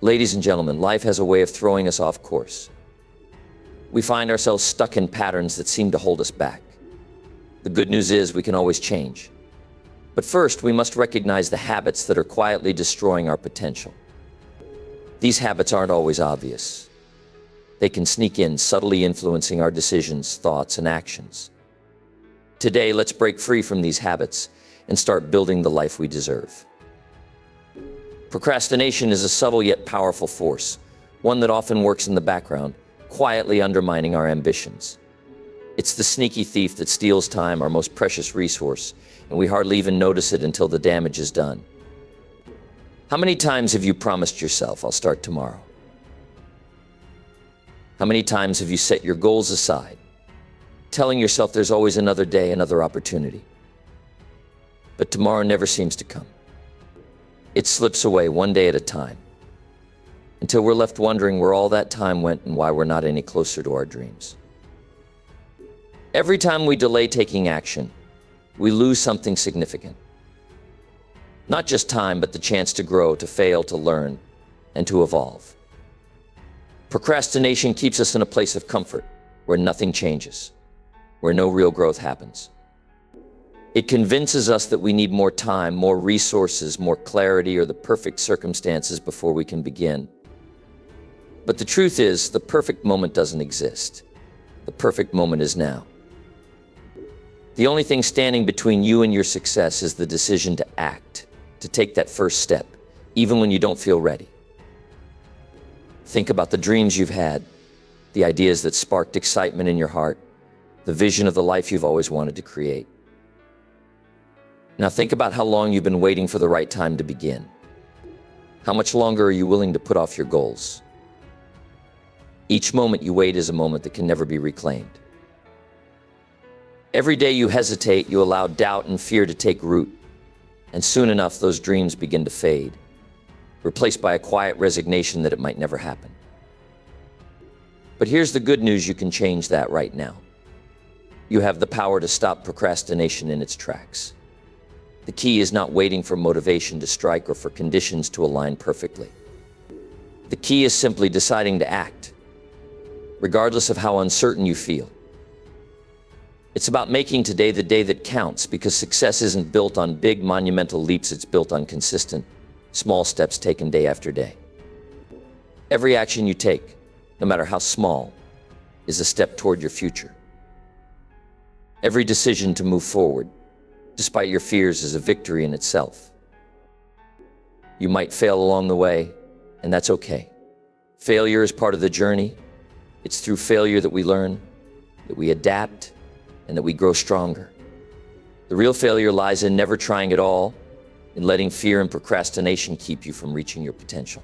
Ladies and gentlemen, life has a way of throwing us off course. We find ourselves stuck in patterns that seem to hold us back. The good news is we can always change. But first, we must recognize the habits that are quietly destroying our potential. These habits aren't always obvious. They can sneak in, subtly influencing our decisions, thoughts, and actions. Today, let's break free from these habits and start building the life we deserve. Procrastination is a subtle yet powerful force, one that often works in the background, quietly undermining our ambitions. It's the sneaky thief that steals time, our most precious resource, and we hardly even notice it until the damage is done. How many times have you promised yourself, "I'll start tomorrow"? How many times have you set your goals aside, telling yourself there's always another day, another opportunity? But tomorrow never seems to come. It slips away one day at a time, until we're left wondering where all that time went and why we're not any closer to our dreams. Every time we delay taking action, we lose something significant. Not just time, but the chance to grow, to fail, to learn, and to evolve. Procrastination keeps us in a place of comfort, where nothing changes, where no real growth happens. It convinces us that we need more time, more resources, more clarity, or the perfect circumstances before we can begin. But the truth is, the perfect moment doesn't exist. The perfect moment is now. The only thing standing between you and your success is the decision to act, to take that first step, even when you don't feel ready. Think about the dreams you've had, the ideas that sparked excitement in your heart, the vision of the life you've always wanted to create. Now think about how long you've been waiting for the right time to begin. How much longer are you willing to put off your goals? Each moment you wait is a moment that can never be reclaimed. Every day you hesitate, you allow doubt and fear to take root, and soon enough those dreams begin to fade, replaced by a quiet resignation that it might never happen. But here's the good news: you can change that right now. You have the power to stop procrastination in its tracks. The key is not waiting for motivation to strike or for conditions to align perfectly. The key is simply deciding to act, regardless of how uncertain you feel. It's about making today the day that counts, because success isn't built on big monumental leaps, it's built on consistent, small steps taken day after day. Every action you take, no matter how small, is a step toward your future. Every decision to move forward, despite your fears, is a victory in itself. You might fail along the way, and that's okay. Failure is part of the journey. It's through failure that we learn, that we adapt, and that we grow stronger. The real failure lies in never trying at all, in letting fear and procrastination keep you from reaching your potential.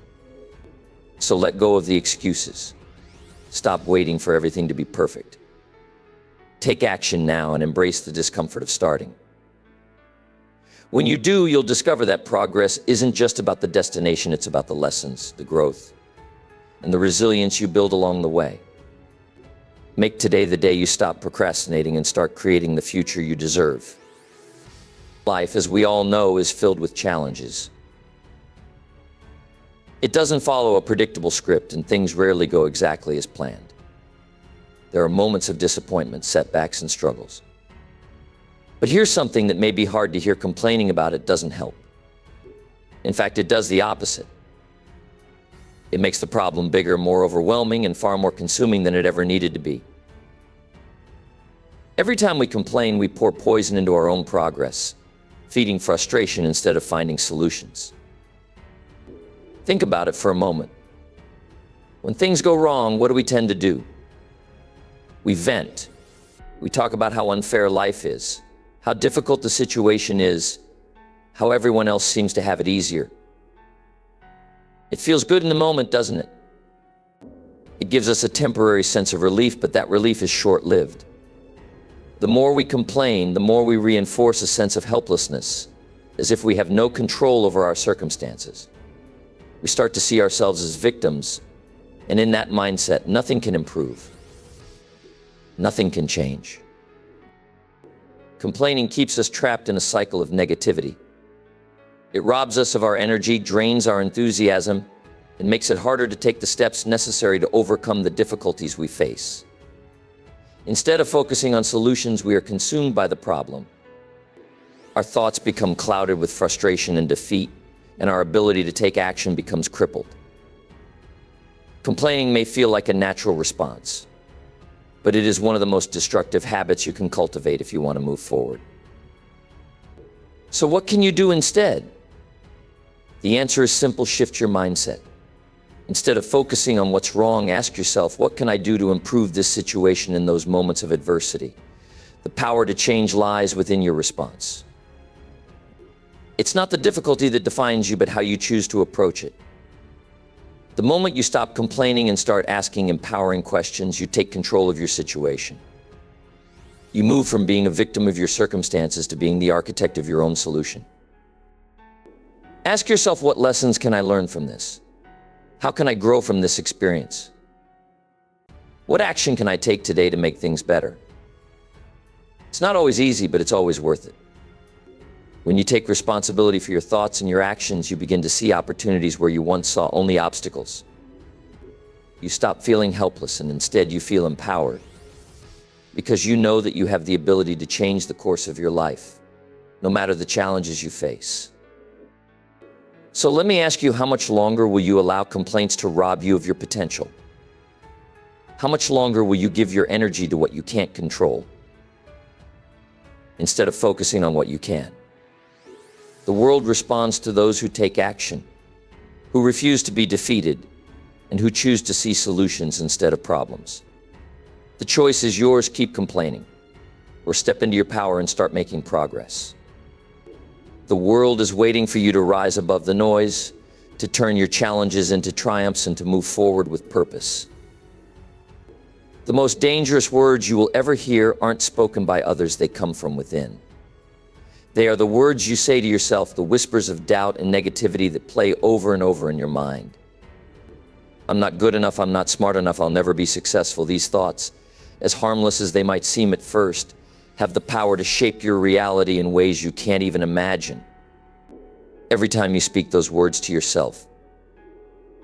So let go of the excuses. Stop waiting for everything to be perfect. Take action now and embrace the discomfort of starting. When you do, you'll discover that progress isn't just about the destination, it's about the lessons, the growth, and the resilience you build along the way. Make today the day you stop procrastinating and start creating the future you deserve. Life, as we all know, is filled with challenges. It doesn't follow a predictable script, and things rarely go exactly as planned. There are moments of disappointment, setbacks, and struggles. But here's something that may be hard to hear: complaining about it doesn't help. In fact, it does the opposite. It makes the problem bigger, more overwhelming, and far more consuming than it ever needed to be. Every time we complain, we pour poison into our own progress, feeding frustration instead of finding solutions. Think about it for a moment. When things go wrong, what do we tend to do? We vent. We talk about how unfair life is, how difficult the situation is, how everyone else seems to have it easier. It feels good in the moment, doesn't it? It gives us a temporary sense of relief, but that relief is short-lived. The more we complain, the more we reinforce a sense of helplessness, as if we have no control over our circumstances. We start to see ourselves as victims, and in that mindset, nothing can improve. Nothing can change. Complaining keeps us trapped in a cycle of negativity. It robs us of our energy, drains our enthusiasm, It makes it harder to take the steps necessary to overcome the difficulties we face. Instead of focusing on solutions, we are consumed by the problem. Our thoughts become clouded with frustration and defeat, and our ability to take action becomes crippled. Complaining may feel like a natural response, but it is one of the most destructive habits you can cultivate if you want to move forward. So what can you do instead? The answer is simple: shift your mindset. Instead of focusing on what's wrong, ask yourself, what can I do to improve this situation in those moments of adversity? The power to change lies within your response. It's not the difficulty that defines you, but how you choose to approach it. The moment you stop complaining and start asking empowering questions, you take control of your situation. You move from being a victim of your circumstances to being the architect of your own solution. Ask yourself, what lessons can I learn from this? How can I grow from this experience? What action can I take today to make things better? It's not always easy, but it's always worth it. When you take responsibility for your thoughts and your actions, you begin to see opportunities where you once saw only obstacles. You stop feeling helpless, and instead you feel empowered, because you know that you have the ability to change the course of your life, no matter the challenges you face. So let me ask you, how much longer will you allow complaints to rob you of your potential? How much longer will you give your energy to what you can't control, instead of focusing on what you can? The world responds to those who take action, who refuse to be defeated, and who choose to see solutions instead of problems. The choice is yours: keep complaining, or step into your power and start making progress. The world is waiting for you to rise above the noise, to turn your challenges into triumphs, and to move forward with purpose. The most dangerous words you will ever hear aren't spoken by others, they come from within. They are the words you say to yourself, the whispers of doubt and negativity that play over and over in your mind. I'm not good enough, I'm not smart enough, I'll never be successful. These thoughts, as harmless as they might seem at first, have the power to shape your reality in ways you can't even imagine. Every time you speak those words to yourself,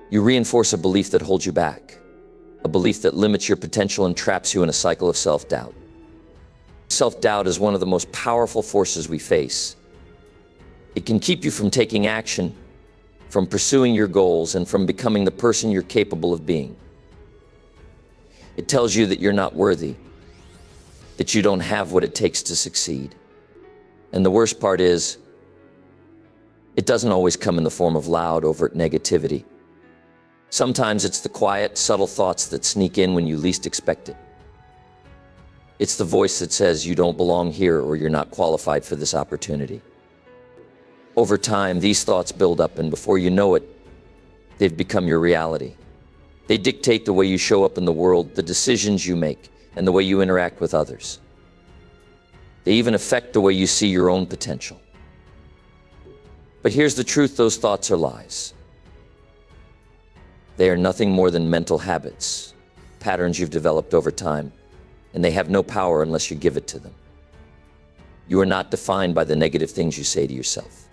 you reinforce a belief that holds you back, a belief that limits your potential and traps you in a cycle of self-doubt. Self-doubt is one of the most powerful forces we face. It can keep you from taking action, from pursuing your goals, and from becoming the person you're capable of being. It tells you that you're not worthy, that you don't have what it takes to succeed. And the worst part is, it doesn't always come in the form of loud, overt negativity. Sometimes it's the quiet, subtle thoughts that sneak in when you least expect it. It's the voice that says you don't belong here, or you're not qualified for this opportunity. Over time, these thoughts build up, and before you know it, they've become your reality. They dictate the way you show up in the world, the decisions you make, and the way you interact with others. They even affect the way you see your own potential. But here's the truth: those thoughts are lies. They are nothing more than mental habits, patterns you've developed over time, and they have no power unless you give it to them. You are not defined by the negative things you say to yourself.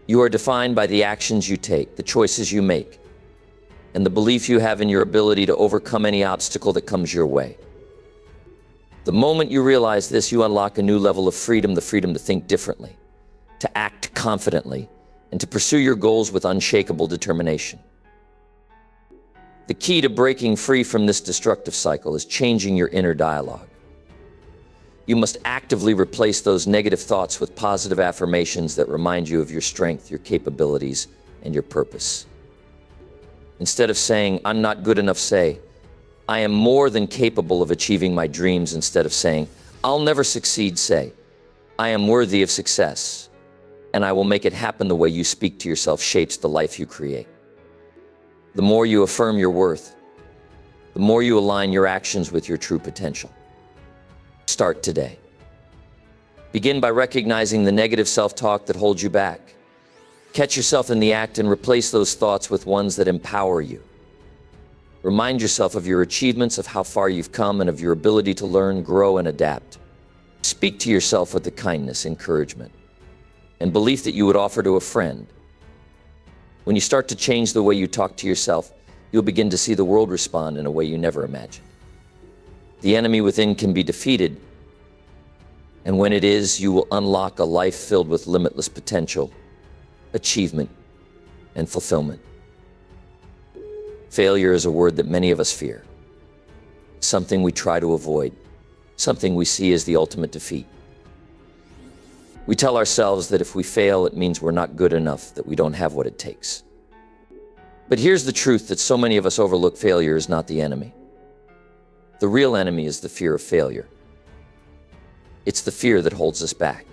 You are defined by the actions you take, the choices you make, and the belief you have in your ability to overcome any obstacle that comes your way. The moment you realize this, you unlock a new level of freedom, the freedom to think differently, to act confidently, and to pursue your goals with unshakable determination. The key to breaking free from this destructive cycle is changing your inner dialogue. You must actively replace those negative thoughts with positive affirmations that remind you of your strength, your capabilities, and your purpose. Instead of saying, "I'm not good enough," say, "I am more than capable of achieving my dreams." Instead of saying, "I'll never succeed," say, "I am worthy of success, and I will make it happen." The way you speak to yourself shapes the life you create. The more you affirm your worth, the more you align your actions with your true potential. Start today. Begin by recognizing the negative self-talk that holds you back. Catch yourself in the act and replace those thoughts with ones that empower you. Remind yourself of your achievements, of how far you've come, and of your ability to learn, grow, and adapt. Speak to yourself with the kindness, encouragement, and belief that you would offer to a friend. When you start to change the way you talk to yourself, you'll begin to see the world respond in a way you never imagined. The enemy within can be defeated, and when it is, you will unlock a life filled with limitless potential, achievement, and fulfillment. Failure is a word that many of us fear, something we try to avoid, something we see as the ultimate defeat. We tell ourselves that if we fail, it means we're not good enough, that we don't have what it takes. But here's the truth that so many of us overlook: failure is not the enemy. The real enemy is the fear of failure. It's the fear that holds us back,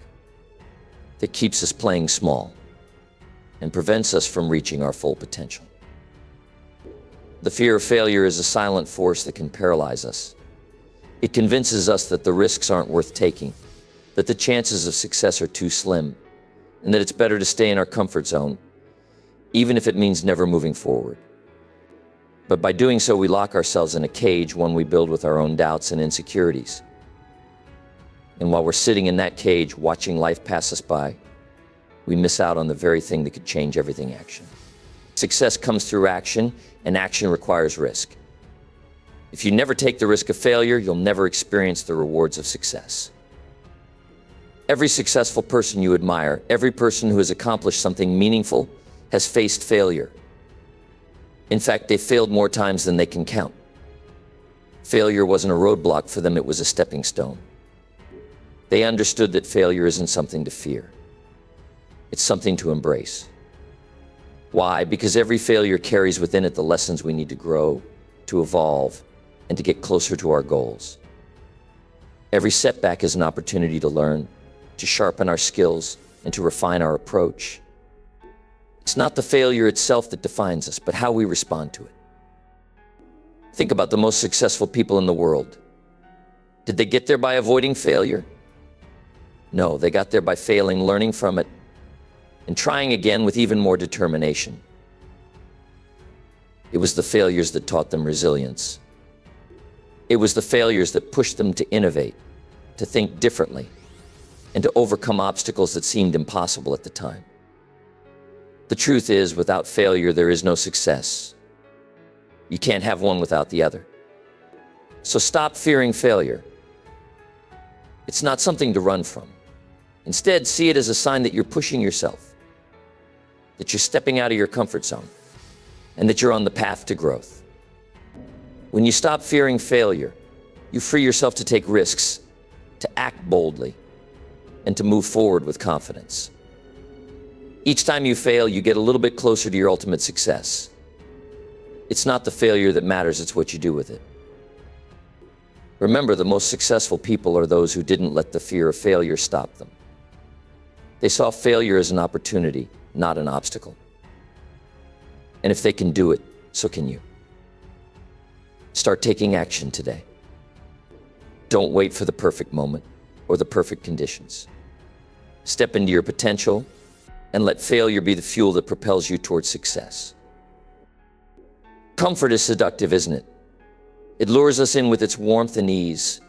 that keeps us playing small, and prevents us from reaching our full potential. The fear of failure is a silent force that can paralyze us. It convinces us that the risks aren't worth taking, that the chances of success are too slim, and that it's better to stay in our comfort zone, even if it means never moving forward. But by doing so, we lock ourselves in a cage, one we build with our own doubts and insecurities. And while we're sitting in that cage, watching life pass us by, we miss out on the very thing that could change everything: action. Success comes through action, and action requires risk. If you never take the risk of failure, you'll never experience the rewards of success. Every successful person you admire, every person who has accomplished something meaningful, has faced failure. In fact, they failed more times than they can count. Failure wasn't a roadblock for them, it was a stepping stone. They understood that failure isn't something to fear. It's something to embrace. Why? Because every failure carries within it the lessons we need to grow, to evolve, and to get closer to our goals. Every setback is an opportunity to learn, to sharpen our skills, and to refine our approach. It's not the failure itself that defines us, but how we respond to it. Think about the most successful people in the world. Did they get there by avoiding failure? No, they got there by failing, learning from it, and trying again with even more determination. It was the failures that taught them resilience. It was the failures that pushed them to innovate, to think differently, and to overcome obstacles that seemed impossible at the time. The truth is, without failure, there is no success. You can't have one without the other. So stop fearing failure. It's not something to run from. Instead, see it as a sign that you're pushing yourself, that you're stepping out of your comfort zone, and that you're on the path to growth. When you stop fearing failure, you free yourself to take risks, to act boldly, and to move forward with confidence. Each time you fail, you get a little bit closer to your ultimate success. It's not the failure that matters, it's what you do with it. Remember, the most successful people are those who didn't let the fear of failure stop them. They saw failure as an opportunity, not an obstacle. And if they can do it, so can you. Start taking action today. Don't wait for the perfect moment or the perfect conditions. Step into your potential and let failure be the fuel that propels you towards success. Comfort is seductive, isn't it? It lures us in with its warmth and ease,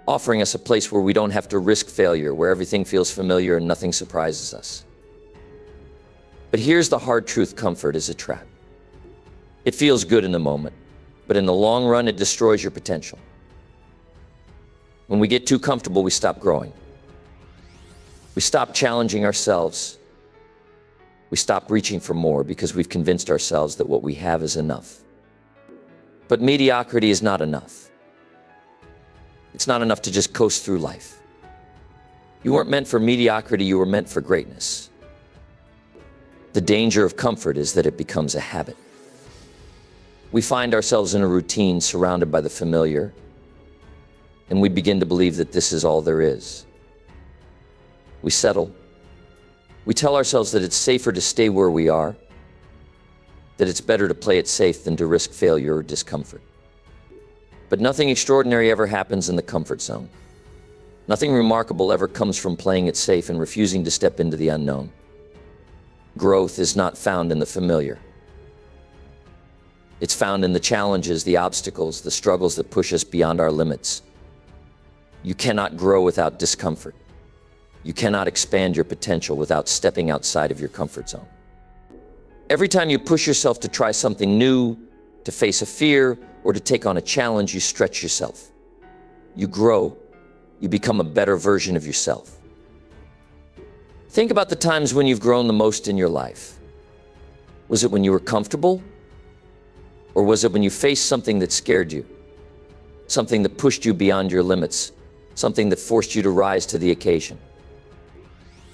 offering us a place where we don't have to risk failure, where everything feels familiar and nothing surprises us. But here's the hard truth: comfort is a trap. It feels good in the moment, but in the long run, it destroys your potential. When we get too comfortable, we stop growing. We stop challenging ourselves. We stop reaching for more because we've convinced ourselves that what we have is enough. But mediocrity is not enough. It's not enough to just coast through life. You weren't meant for mediocrity, you were meant for greatness. The danger of comfort is that it becomes a habit. We find ourselves in a routine surrounded by the familiar, and we begin to believe that this is all there is. We settle. We tell ourselves that it's safer to stay where we are, that it's better to play it safe than to risk failure or discomfort. But nothing extraordinary ever happens in the comfort zone. Nothing remarkable ever comes from playing it safe and refusing to step into the unknown. Growth is not found in the familiar. It's found in the challenges, the obstacles, the struggles that push us beyond our limits. You cannot grow without discomfort. You cannot expand your potential without stepping outside of your comfort zone. Every time you push yourself to try something new, to face a fear, or to take on a challenge, you stretch yourself. You grow. You become a better version of yourself. Think about the times when you've grown the most in your life. Was it when you were comfortable? Or was it when you faced something that scared you? Something that pushed you beyond your limits? Something that forced you to rise to the occasion?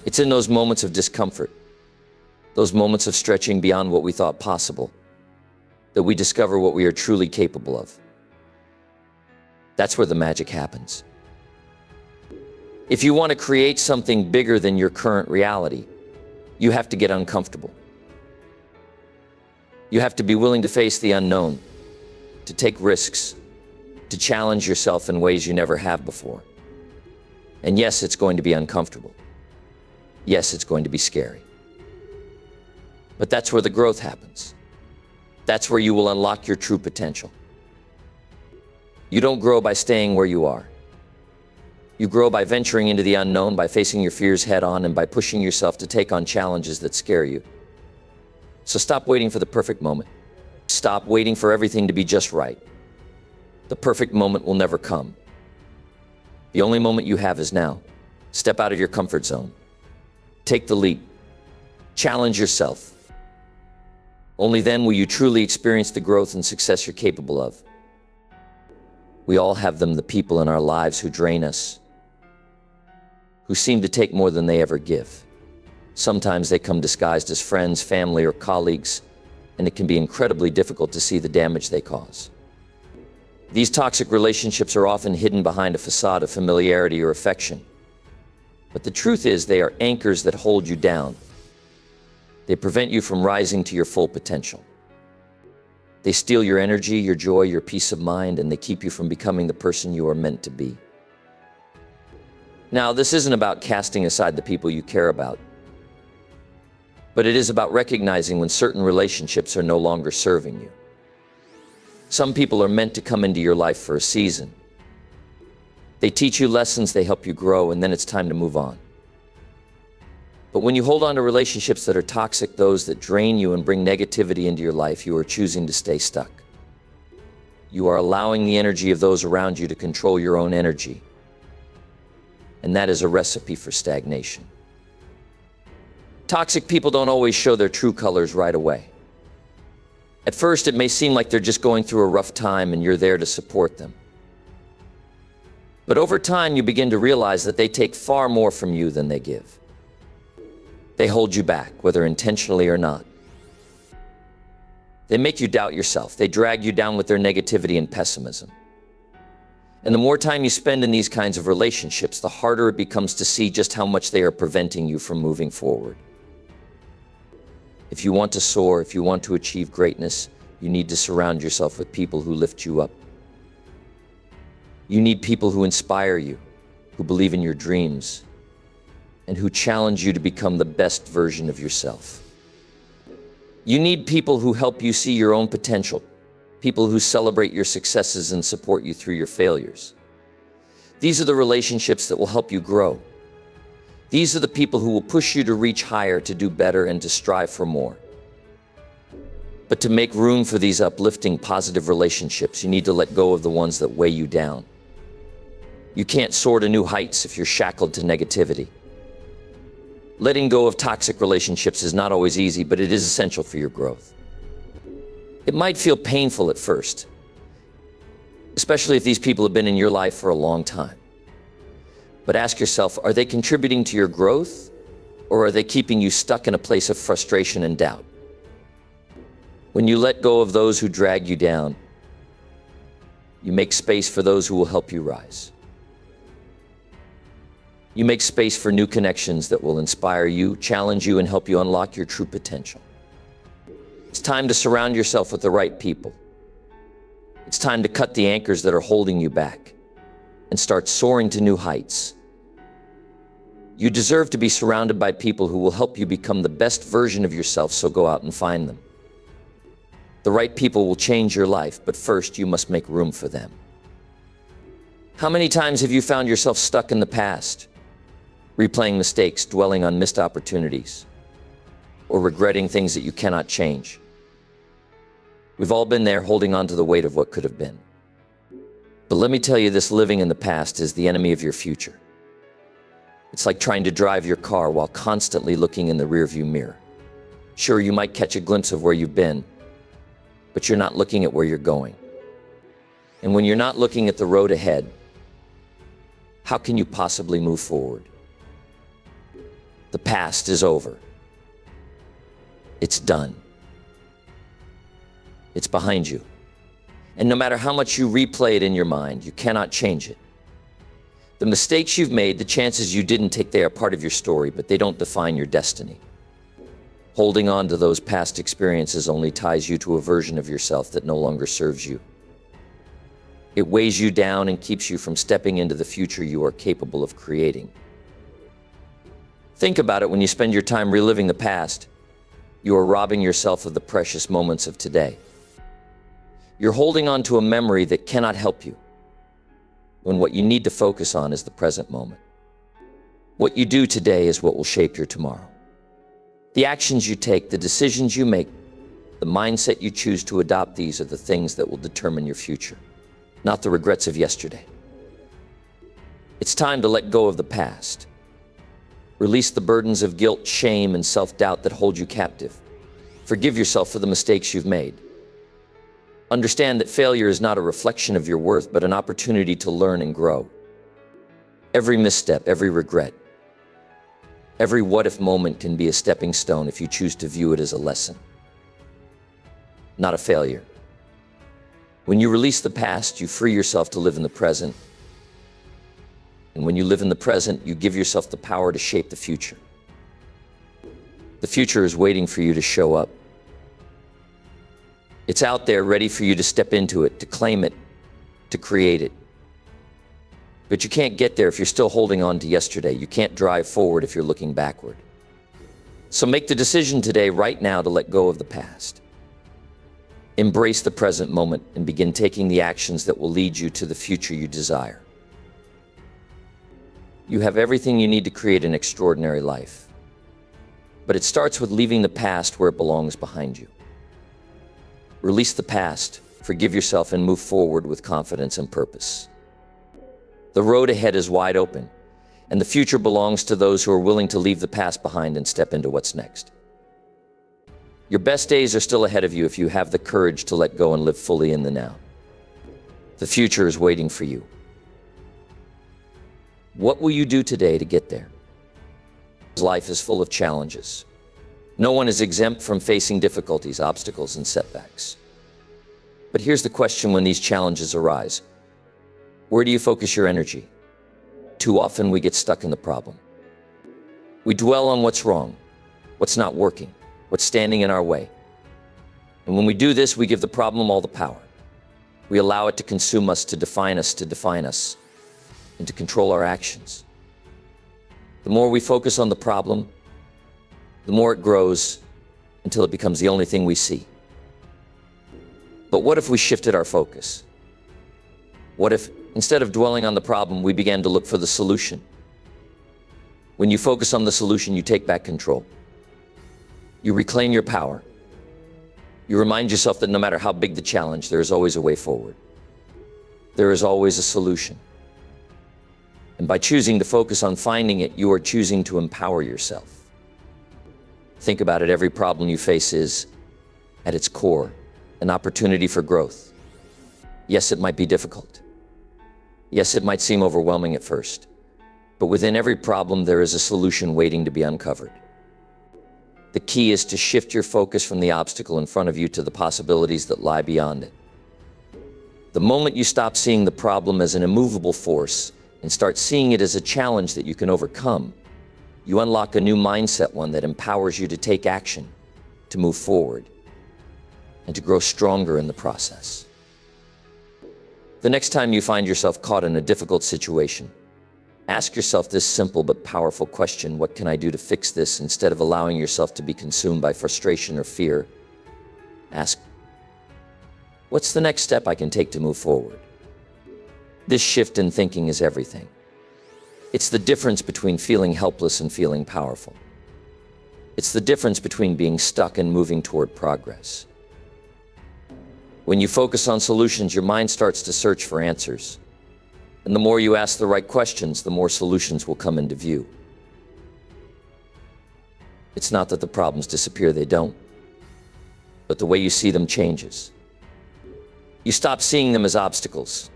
It's in those moments of discomfort, those moments of stretching beyond what we thought possible, that we discover what we are truly capable of. That's where the magic happens. If you want to create something bigger than your current reality, you have to get uncomfortable. You have to be willing to face the unknown, to take risks, to challenge yourself in ways you never have before. And yes, it's going to be uncomfortable. Yes, it's going to be scary. But that's where the growth happens. That's where you will unlock your true potential. You don't grow by staying where you are. You grow by venturing into the unknown, by facing your fears head on, and by pushing yourself to take on challenges that scare you. So stop waiting for the perfect moment. Stop waiting for everything to be just right. The perfect moment will never come. The only moment you have is now. Step out of your comfort zone. Take the leap. Challenge yourself. Only then will you truly experience the growth and success you're capable of. We all have them, the people in our lives who drain us, who seem to take more than they ever give. Sometimes they come disguised as friends, family, or colleagues, and it can be incredibly difficult to see the damage they cause. These toxic relationships are often hidden behind a facade of familiarity or affection. But the truth is, they are anchors that hold you down. They prevent you from rising to your full potential. They steal your energy, your joy, your peace of mind, and they keep you from becoming the person you are meant to be. Now, this isn't about casting aside the people you care about, but it is about recognizing when certain relationships are no longer serving you. Some people are meant to come into your life for a season. They teach you lessons, they help you grow, and then it's time to move on. But when you hold on to relationships that are toxic, those that drain you and bring negativity into your life, you are choosing to stay stuck. You are allowing the energy of those around you to control your own energy. And that is a recipe for stagnation. Toxic people don't always show their true colors right away. At first, it may seem like they're just going through a rough time and you're there to support them. But over time, you begin to realize that they take far more from you than they give. They hold you back, whether intentionally or not. They make you doubt yourself. They drag you down with their negativity and pessimism. And the more time you spend in these kinds of relationships, the harder it becomes to see just how much they are preventing you from moving forward. If you want to soar, if you want to achieve greatness, you need to surround yourself with people who lift you up. You need people who inspire you, who believe in your dreams, and who challenge you to become the best version of yourself. You need people who help you see your own potential, people who celebrate your successes and support you through your failures. These are the relationships that will help you grow. These are the people who will push you to reach higher, to do better, and to strive for more. But to make room for these uplifting, positive relationships, you need to let go of the ones that weigh you down. You can't soar to new heights if you're shackled to negativity. Letting go of toxic relationships is not always easy, but it is essential for your growth. It might feel painful at first, especially if these people have been in your life for a long time. But ask yourself, are they contributing to your growth, or are they keeping you stuck in a place of frustration and doubt? When you let go of those who drag you down, you make space for those who will help you rise. You make space for new connections that will inspire you, challenge you, and help you unlock your true potential. It's time to surround yourself with the right people. It's time to cut the anchors that are holding you back and start soaring to new heights. You deserve to be surrounded by people who will help you become the best version of yourself, so go out and find them. The right people will change your life, but first you must make room for them. How many times have you found yourself stuck in the past, replaying mistakes, dwelling on missed opportunities? or regretting things that you cannot change. We've all been there, holding on to the weight of what could have been. But let me tell you, this living in the past is the enemy of your future. It's like trying to drive your car while constantly looking in the rearview mirror. Sure, you might catch a glimpse of where you've been, but you're not looking at where you're going. And when you're not looking at the road ahead, how can you possibly move forward? The past is over. It's done. It's behind you. And no matter how much you replay it in your mind, you cannot change it. The mistakes you've made, the chances you didn't take, they are part of your story, but they don't define your destiny. Holding on to those past experiences only ties you to a version of yourself that no longer serves you. It weighs you down and keeps you from stepping into the future you are capable of creating. Think about it: when you spend your time reliving the past, you are robbing yourself of the precious moments of today. You're holding on to a memory that cannot help you, when what you need to focus on is the present moment. What you do today is what will shape your tomorrow. The actions you take, the decisions you make, the mindset you choose to adopt, these are the things that will determine your future, not the regrets of yesterday. It's time to let go of the past. Release the burdens of guilt, shame, and self-doubt that hold you captive. Forgive yourself for the mistakes you've made. Understand that failure is not a reflection of your worth, but an opportunity to learn and grow. Every misstep, every regret, every what-if moment can be a stepping stone if you choose to view it as a lesson, not a failure. When you release the past, you free yourself to live in the present. And when you live in the present, you give yourself the power to shape the future. The future is waiting for you to show up. It's out there, ready for you to step into it, to claim it, to create it. But you can't get there if you're still holding on to yesterday. You can't drive forward if you're looking backward. So make the decision today, right now, to let go of the past. Embrace the present moment and begin taking the actions that will lead you to the future you desire. You have everything you need to create an extraordinary life. But it starts with leaving the past where it belongs, behind you. Release the past, forgive yourself, and move forward with confidence and purpose. The road ahead is wide open, and the future belongs to those who are willing to leave the past behind and step into what's next. Your best days are still ahead of you if you have the courage to let go and live fully in the now. The future is waiting for you. What will you do today to get there? Life is full of challenges. No one is exempt from facing difficulties, obstacles, and setbacks. But here's the question: when these challenges arise, where do you focus your energy? Too often we get stuck in the problem. We dwell on what's wrong, what's not working, what's standing in our way. And when we do this, we give the problem all the power. We allow it to consume us, to define us, and to control our actions. The more we focus on the problem, the more it grows until it becomes the only thing we see. But what if we shifted our focus? What if, instead of dwelling on the problem, we began to look for the solution? When you focus on the solution, you take back control. You reclaim your power. You remind yourself that no matter how big the challenge, there is always a way forward. There is always a solution. And by choosing to focus on finding it, you are choosing to empower yourself. Think about it: every problem you face is, at its core, an opportunity for growth. Yes, it might be difficult. Yes, it might seem overwhelming at first. But within every problem, there is a solution waiting to be uncovered. The key is to shift your focus from the obstacle in front of you to the possibilities that lie beyond it. The moment you stop seeing the problem as an immovable force and start seeing it as a challenge that you can overcome, you unlock a new mindset, one that empowers you to take action, to move forward, and to grow stronger in the process. The next time you find yourself caught in a difficult situation, ask yourself this simple but powerful question: what can I do to fix this? Instead of allowing yourself to be consumed by frustration or fear, ask, what's the next step I can take to move forward? This shift in thinking is everything. It's the difference between feeling helpless and feeling powerful. It's the difference between being stuck and moving toward progress. When you focus on solutions, your mind starts to search for answers. And the more you ask the right questions, the more solutions will come into view. It's not that the problems disappear, they don't. But the way you see them changes. You stop seeing them as obstacles,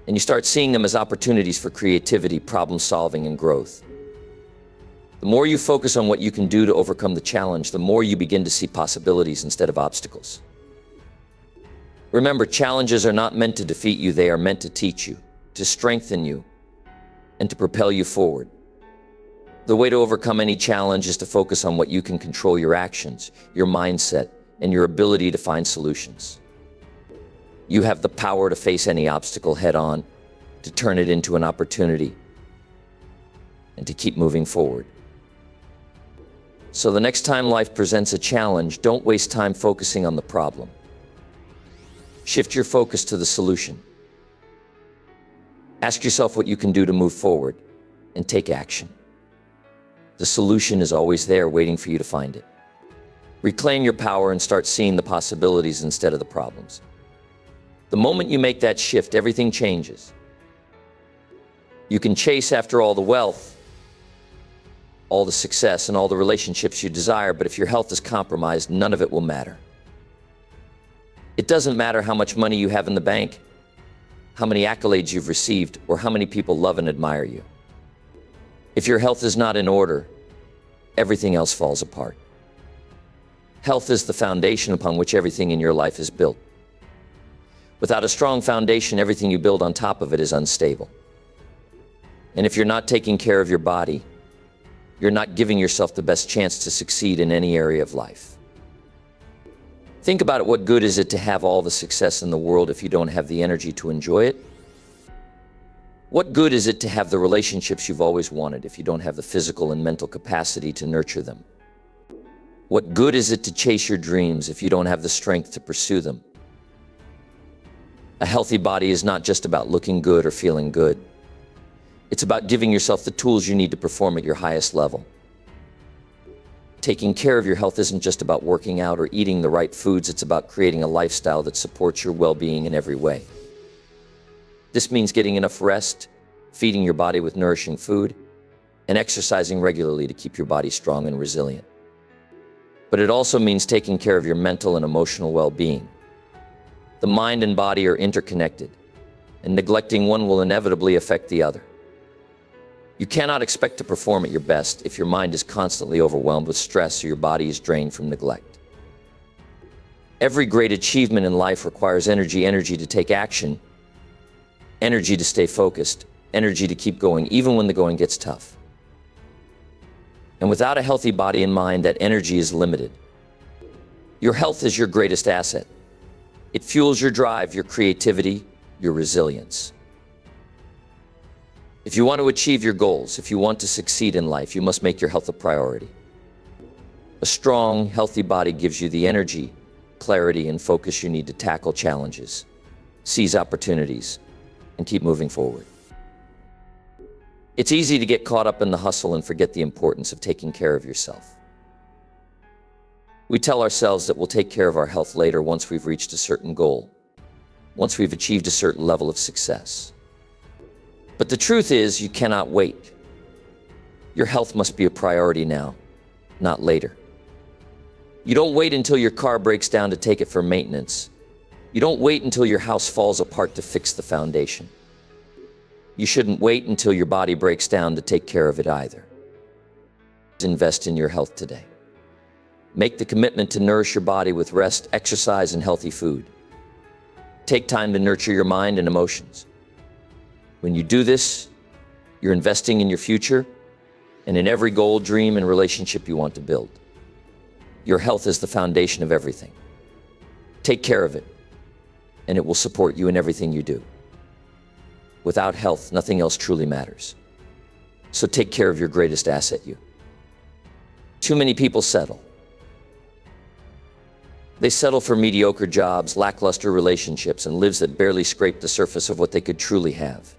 and you start seeing them as opportunities for creativity, problem solving, and growth. The more you focus on what you can do to overcome the challenge, the more you begin to see possibilities instead of obstacles. Remember, challenges are not meant to defeat you, they are meant to teach you, to strengthen you, and to propel you forward. The way to overcome any challenge is to focus on what you can control: your actions, your mindset, and your ability to find solutions. You have the power to face any obstacle head on, to turn it into an opportunity, and to keep moving forward. So the next time life presents a challenge, don't waste time focusing on the problem. Shift your focus to the solution. Ask yourself what you can do to move forward, and take action. The solution is always there, waiting for you to find it. Reclaim your power and start seeing the possibilities instead of the problems. The moment you make that shift, everything changes. You can chase after all the wealth, all the success, and all the relationships you desire, but if your health is compromised, none of it will matter. It doesn't matter how much money you have in the bank, how many accolades you've received, or how many people love and admire you. If your health is not in order, everything else falls apart. Health is the foundation upon which everything in your life is built. Without a strong foundation, everything you build on top of it is unstable. And if you're not taking care of your body, you're not giving yourself the best chance to succeed in any area of life. Think about it. What good is it to have all the success in the world if you don't have the energy to enjoy it? What good is it to have the relationships you've always wanted if you don't have the physical and mental capacity to nurture them? What good is it to chase your dreams if you don't have the strength to pursue them? A healthy body is not just about looking good or feeling good. It's about giving yourself the tools you need to perform at your highest level. Taking care of your health isn't just about working out or eating the right foods, it's about creating a lifestyle that supports your well-being in every way. This means getting enough rest, feeding your body with nourishing food, and exercising regularly to keep your body strong and resilient. But it also means taking care of your mental and emotional well-being. The mind and body are interconnected, and neglecting one will inevitably affect the other. You cannot expect to perform at your best if your mind is constantly overwhelmed with stress or your body is drained from neglect. Every great achievement in life requires energy to take action, energy to stay focused, energy to keep going even when the going gets tough. And without a healthy body and mind, that energy is limited. Your health is your greatest asset. It fuels your drive, your creativity, your resilience. If you want to achieve your goals, if you want to succeed in life, you must make your health a priority. A strong, healthy body gives you the energy, clarity, and focus you need to tackle challenges, seize opportunities, and keep moving forward. It's easy to get caught up in the hustle and forget the importance of taking care of yourself. We tell ourselves that we'll take care of our health later once we've reached a certain goal, once we've achieved a certain level of success. But the truth is, you cannot wait. Your health must be a priority now, not later. You don't wait until your car breaks down to take it for maintenance. You don't wait until your house falls apart to fix the foundation. You shouldn't wait until your body breaks down to take care of it either. Invest in your health today. Make the commitment to nourish your body with rest, exercise, and healthy food. Take time to nurture your mind and emotions. When you do this, you're investing in your future and in every goal, dream, and relationship you want to build. Your health is the foundation of everything. Take care of it, and it will support you in everything you do. Without health, nothing else truly matters. So take care of your greatest asset, you. Too many people settle. They settle for mediocre jobs, lackluster relationships, and lives that barely scrape the surface of what they could truly have.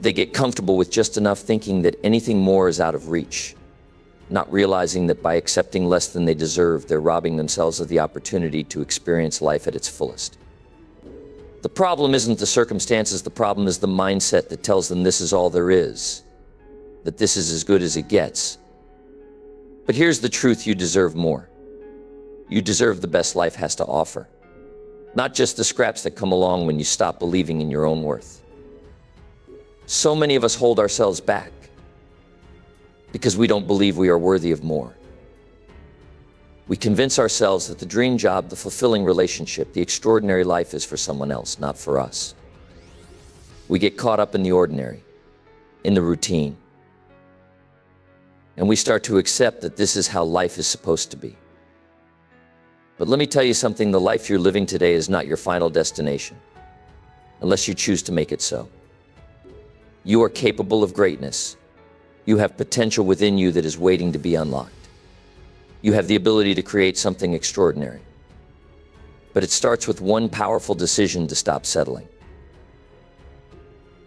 They get comfortable with just enough, thinking that anything more is out of reach. not realizing that by accepting less than they deserve, they're robbing themselves of the opportunity to experience life at its fullest. The problem isn't the circumstances, the problem is the mindset that tells them this is all there is, that this is as good as it gets. But here's the truth: you deserve more. You deserve the best life has to offer, not just the scraps that come along when you stop believing in your own worth. So many of us hold ourselves back because we don't believe we are worthy of more. We convince ourselves that the dream job, the fulfilling relationship, the extraordinary life is for someone else, not for us. We get caught up in the ordinary, in the routine, and we start to accept that this is how life is supposed to be. But let me tell you something: the life you're living today is not your final destination, unless you choose to make it so. You are capable of greatness. You have potential within you that is waiting to be unlocked. You have the ability to create something extraordinary. But it starts with one powerful decision to stop settling.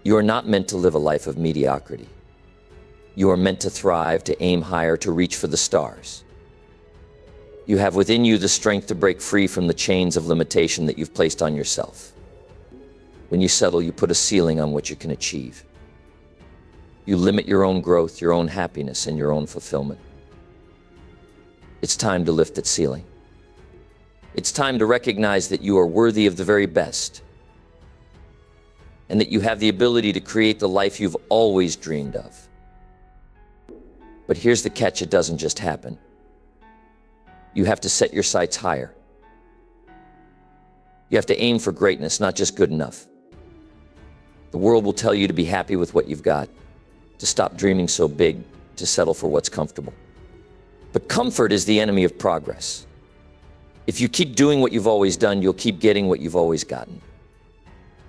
You are not meant to live a life of mediocrity. You are meant to thrive, to aim higher, to reach for the stars. You have within you the strength to break free from the chains of limitation that you've placed on yourself. When you settle, you put a ceiling on what you can achieve. You limit your own growth, your own happiness, and your own fulfillment. It's time to lift that ceiling. It's time to recognize that you are worthy of the very best, and that you have the ability to create the life you've always dreamed of. But here's the catch: it doesn't just happen. You have to set your sights higher. You have to aim for greatness, not just good enough. The world will tell you to be happy with what you've got, to stop dreaming so big, to settle for what's comfortable. But comfort is the enemy of progress. If you keep doing what you've always done, you'll keep getting what you've always gotten.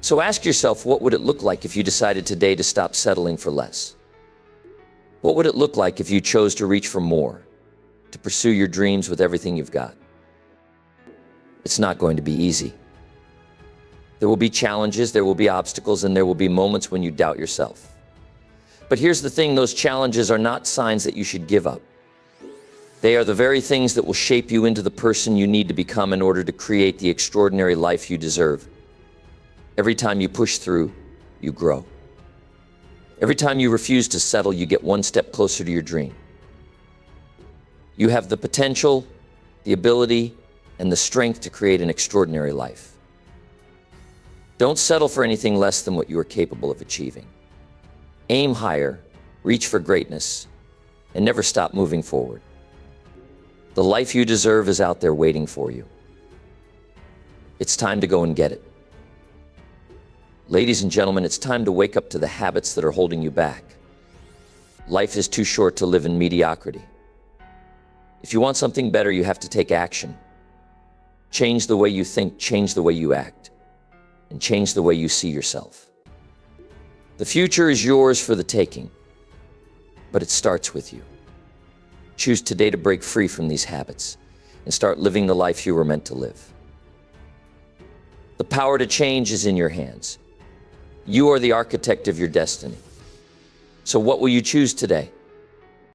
So ask yourself, what would it look like if you decided today to stop settling for less? What would it look like if you chose to reach for more, to pursue your dreams with everything you've got? It's not going to be easy. There will be challenges, there will be obstacles, and there will be moments when you doubt yourself. But here's the thing: those challenges are not signs that you should give up. They are the very things that will shape you into the person you need to become in order to create the extraordinary life you deserve. Every time you push through, you grow. Every time you refuse to settle, you get one step closer to your dream. You have the potential, the ability, and the strength to create an extraordinary life. Don't settle for anything less than what you are capable of achieving. Aim higher, reach for greatness, and never stop moving forward. The life you deserve is out there waiting for you. It's time to go and get it. Ladies and gentlemen, it's time to wake up to the habits that are holding you back. Life is too short to live in mediocrity. If you want something better, you have to take action. Change the way you think, change the way you act, and change the way you see yourself. The future is yours for the taking, but it starts with you. Choose today to break free from these habits and start living the life you were meant to live. The power to change is in your hands. You are the architect of your destiny. So what will you choose today?